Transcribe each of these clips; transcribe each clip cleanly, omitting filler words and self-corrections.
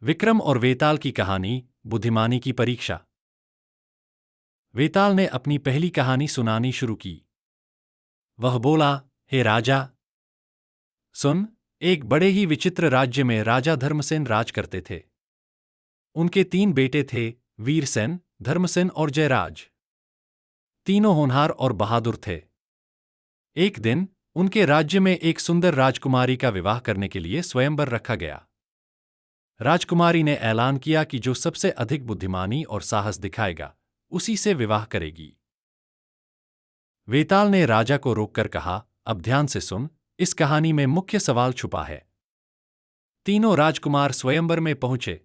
विक्रम और वेताल की कहानी, बुद्धिमानी की परीक्षा। वेताल ने अपनी पहली कहानी सुनानी शुरू की। वह बोला, हे राजा, सुन, एक बड़े ही विचित्र राज्य में राजा धर्मसेन राज करते थे। उनके 3 बेटे थे, वीरसेन, धर्मसेन और जयराज। तीनों होनहार और बहादुर थे। एक दिन उनके राज्य में एक सुंदर राजकुमारी का विवाह करने के लिए स्वयंवर रखा गया। राजकुमारी ने ऐलान किया कि जो सबसे अधिक बुद्धिमानी और साहस दिखाएगा, उसी से विवाह करेगी। वेताल ने राजा को रोककर कहा, अब ध्यान से सुन, इस कहानी में मुख्य सवाल छुपा है। तीनों राजकुमार स्वयंवर में पहुंचे।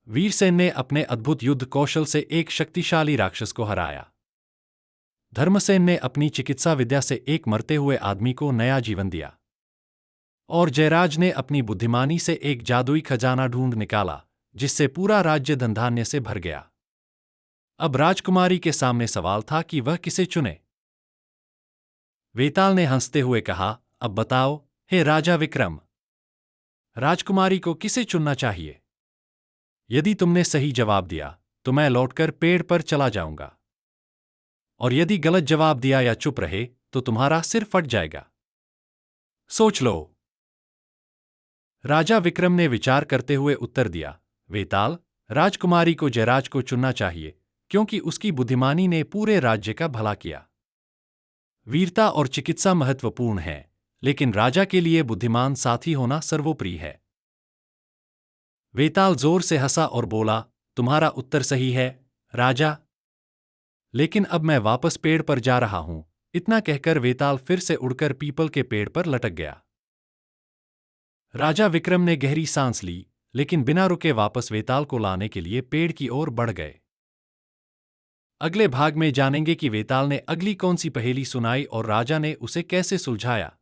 वीरसेन ने अपने अद्भुत युद्ध कौशल से एक शक्तिशाली राक्षस को हराया। धर्मसेन ने अपनी चिकित्सा विद्या से एक मरते हुए आदमी को नया जीवन दिया। और जयराज ने अपनी बुद्धिमानी से एक जादुई खजाना ढूंढ निकाला, जिससे पूरा राज्य धनधान्य से भर गया। अब राजकुमारी के सामने सवाल था कि वह किसे चुने। वेताल ने हंसते हुए कहा, अब बताओ, हे राजा विक्रम, राजकुमारी को किसे चुनना चाहिए? यदि तुमने सही जवाब दिया, तो मैं लौटकर पेड़ पर चला जाऊंगा। और यदि गलत जवाब दिया या चुप रहे, तो तुम्हारा सिर फट जाएगा। सोच लो। राजा विक्रम ने विचार करते हुए उत्तर दिया, वेताल, राजकुमारी को जयराज को चुनना चाहिए, क्योंकि उसकी बुद्धिमानी ने पूरे राज्य का भला किया। वीरता और चिकित्सा महत्वपूर्ण है, लेकिन राजा के लिए बुद्धिमान साथी होना सर्वोपरि है। वेताल जोर से हंसा और बोला, तुम्हारा उत्तर सही है, राजा। लेकिन अब मैं वापस पेड़ पर जा रहा हूं। इतना कहकर वेताल फिर से उड़कर पीपल के पेड़ पर लटक गया। राजा विक्रम ने गहरी सांस ली, लेकिन बिना रुके वापस वेताल को लाने के लिए पेड़ की ओर बढ़ गए। अगले भाग में जानेंगे कि वेताल ने अगली कौन सी पहेली सुनाई और राजा ने उसे कैसे सुलझाया।